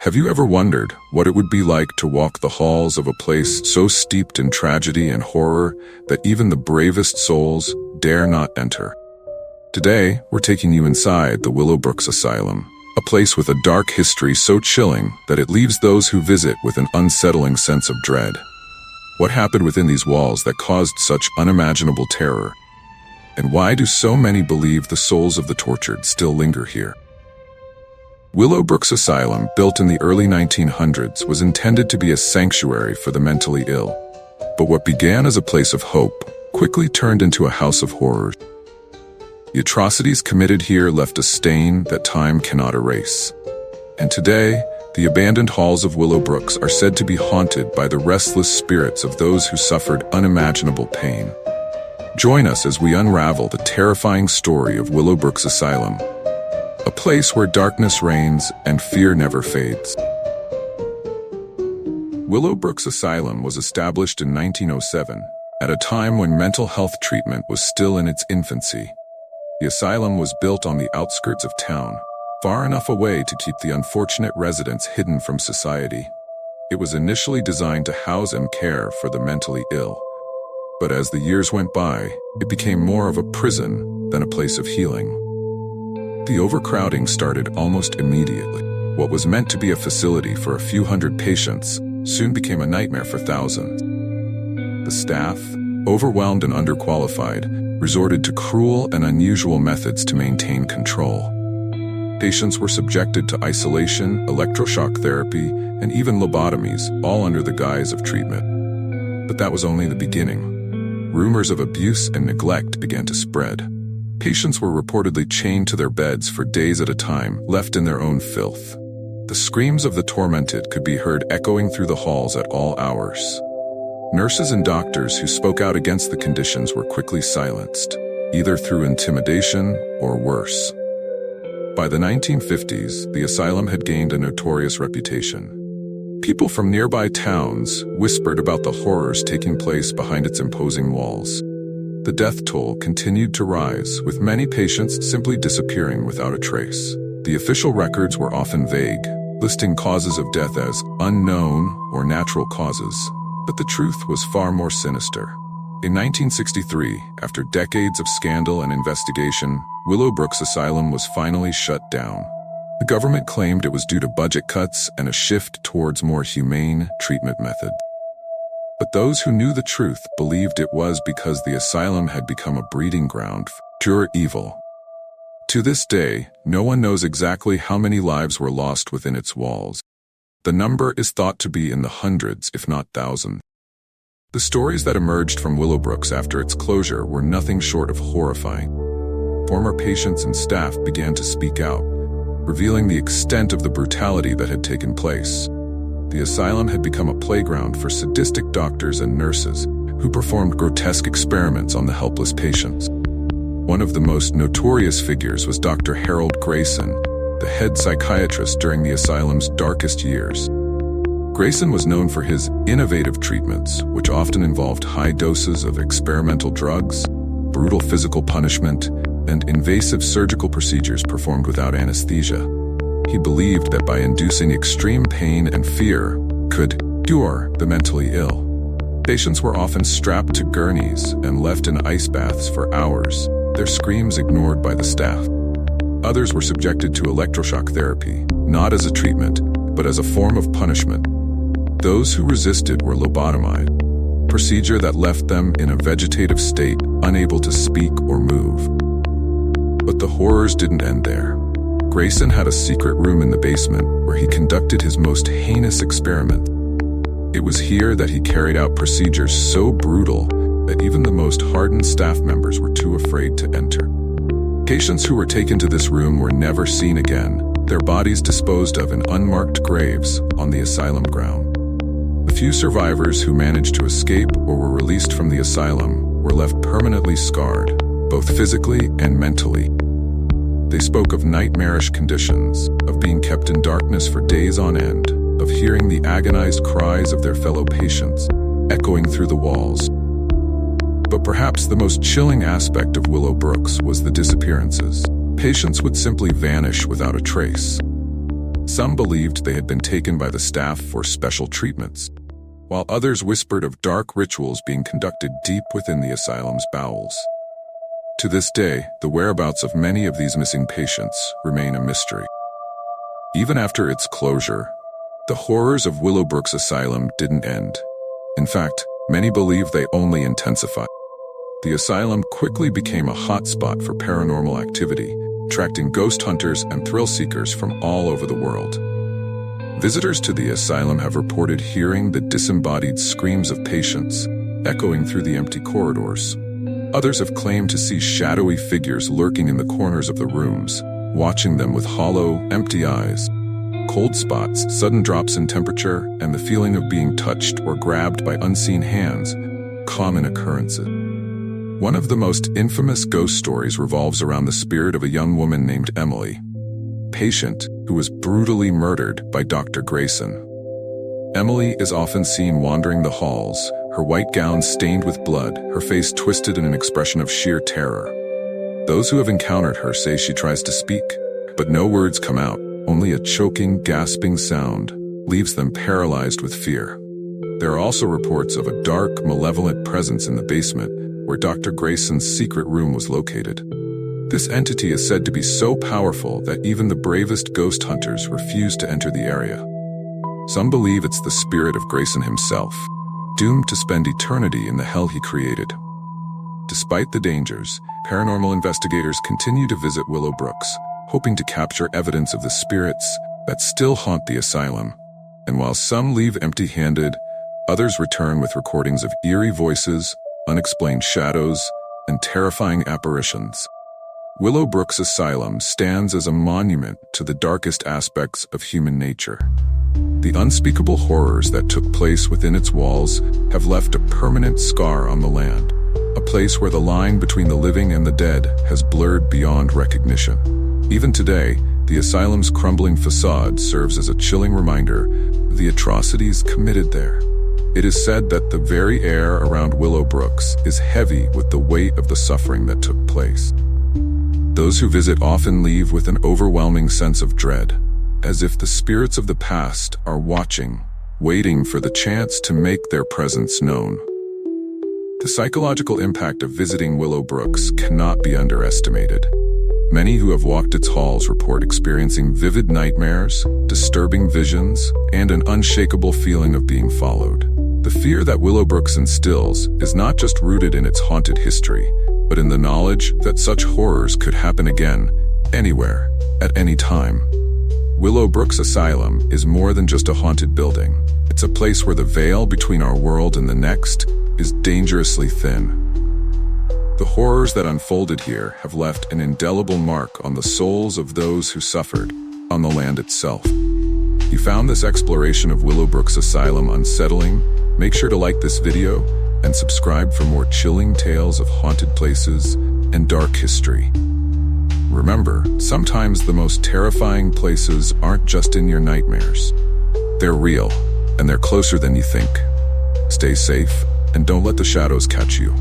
Have you ever wondered what it would be like to walk the halls of a place so steeped in tragedy and horror that even the bravest souls dare not enter? Today, we're taking you inside the Willow Brooks Asylum, a place with a dark history so chilling that it leaves those who visit with an unsettling sense of dread. What happened within these walls that caused such unimaginable terror? And why do so many believe the souls of the tortured still linger here? Willow Brooks Asylum, built in the early 1900s, was intended to be a sanctuary for the mentally ill. But what began as a place of hope quickly turned into a house of horrors. The atrocities committed here left a stain that time cannot erase. And today, the abandoned halls of Willow Brooks are said to be haunted by the restless spirits of those who suffered unimaginable pain. Join us as we unravel the terrifying story of Willow Brooks Asylum, a place where darkness reigns and fear never fades. Willow Brooks Asylum was established in 1907, at a time when mental health treatment was still in its infancy. The asylum was built on the outskirts of town, far enough away to keep the unfortunate residents hidden from society. It was initially designed to house and care for the mentally ill. But as the years went by, it became more of a prison than a place of healing. The overcrowding started almost immediately. What was meant to be a facility for a few hundred patients soon became a nightmare for thousands. The staff, overwhelmed and underqualified, resorted to cruel and unusual methods to maintain control. Patients were subjected to isolation, electroshock therapy, and even lobotomies, all under the guise of treatment. But that was only the beginning. Rumors of abuse and neglect began to spread. Patients were reportedly chained to their beds for days at a time, left in their own filth. The screams of the tormented could be heard echoing through the halls at all hours. Nurses and doctors who spoke out against the conditions were quickly silenced, either through intimidation or worse. By the 1950s, the asylum had gained a notorious reputation. People from nearby towns whispered about the horrors taking place behind its imposing walls. The death toll continued to rise, with many patients simply disappearing without a trace. The official records were often vague, listing causes of death as unknown or natural causes. But the truth was far more sinister. In 1963, after decades of scandal and investigation, Willow Brooks Asylum was finally shut down. The government claimed it was due to budget cuts and a shift towards more humane treatment methods. But those who knew the truth believed it was because the asylum had become a breeding ground for pure evil. To this day, no one knows exactly how many lives were lost within its walls. The number is thought to be in the hundreds, if not thousands. The stories that emerged from Willow Brooks after its closure were nothing short of horrifying. Former patients and staff began to speak out, revealing the extent of the brutality that had taken place. The asylum had become a playground for sadistic doctors and nurses who performed grotesque experiments on the helpless patients. One of the most notorious figures was Dr. Harold Grayson, the head psychiatrist during the asylum's darkest years. Grayson was known for his innovative treatments, which often involved high doses of experimental drugs, brutal physical punishment, and invasive surgical procedures performed without anesthesia. He believed that by inducing extreme pain and fear could cure the mentally ill. Patients were often strapped to gurneys and left in ice baths for hours, their screams ignored by the staff. Others were subjected to electroshock therapy, not as a treatment, but as a form of punishment. Those who resisted were lobotomized, a procedure that left them in a vegetative state, unable to speak or move. But the horrors didn't end there. Grayson had a secret room in the basement where he conducted his most heinous experiment. It was here that he carried out procedures so brutal that even the most hardened staff members were too afraid to enter. Patients who were taken to this room were never seen again, their bodies disposed of in unmarked graves on the asylum ground. The few survivors who managed to escape or were released from the asylum were left permanently scarred, both physically and mentally. They spoke of nightmarish conditions, of being kept in darkness for days on end, of hearing the agonized cries of their fellow patients echoing through the walls. But perhaps the most chilling aspect of Willow Brooks was the disappearances. Patients would simply vanish without a trace. Some believed they had been taken by the staff for special treatments, while others whispered of dark rituals being conducted deep within the asylum's bowels. To this day, the whereabouts of many of these missing patients remain a mystery. Even after its closure, the horrors of Willow Brooks Asylum didn't end. In fact, many believe they only intensified. The asylum quickly became a hotspot for paranormal activity, attracting ghost hunters and thrill seekers from all over the world. Visitors to the asylum have reported hearing the disembodied screams of patients echoing through the empty corridors. Others have claimed to see shadowy figures lurking in the corners of the rooms, watching them with hollow, empty eyes. Cold spots, sudden drops in temperature, and the feeling of being touched or grabbed by unseen hands, common occurrences. One of the most infamous ghost stories revolves around the spirit of a young woman named Emily, patient who was brutally murdered by Dr. Grayson. Emily is often seen wandering the halls, her white gown stained with blood, her face twisted in an expression of sheer terror. Those who have encountered her say she tries to speak, but no words come out. Only a choking, gasping sound leaves them paralyzed with fear. There are also reports of a dark, malevolent presence in the basement where Dr. Grayson's secret room was located. This entity is said to be so powerful that even the bravest ghost hunters refuse to enter the area. Some believe it's the spirit of Grayson himself, doomed to spend eternity in the hell he created. Despite the dangers, paranormal investigators continue to visit Willow Brooks, hoping to capture evidence of the spirits that still haunt the asylum. And while some leave empty-handed, others return with recordings of eerie voices, unexplained shadows, and terrifying apparitions. Willow Brooks Asylum stands as a monument to the darkest aspects of human nature. The unspeakable horrors that took place within its walls have left a permanent scar on the land, a place where the line between the living and the dead has blurred beyond recognition. Even today, the asylum's crumbling facade serves as a chilling reminder of the atrocities committed there. It is said that the very air around Willow Brooks is heavy with the weight of the suffering that took place. Those who visit often leave with an overwhelming sense of dread, as if the spirits of the past are watching, waiting for the chance to make their presence known. The psychological impact of visiting Willow Brooks cannot be underestimated. Many who have walked its halls report experiencing vivid nightmares, disturbing visions, and an unshakable feeling of being followed. The fear that Willow Brooks instills is not just rooted in its haunted history, but in the knowledge that such horrors could happen again, anywhere, at any time. Willow Brooks Asylum is more than just a haunted building. It's a place where the veil between our world and the next is dangerously thin. The horrors that unfolded here have left an indelible mark on the souls of those who suffered, on the land itself. You found this exploration of Willow Brooks Asylum unsettling? Make sure to like this video and subscribe for more chilling tales of haunted places and dark history. Remember, sometimes the most terrifying places aren't just in your nightmares. They're real, and they're closer than you think. Stay safe, and don't let the shadows catch you.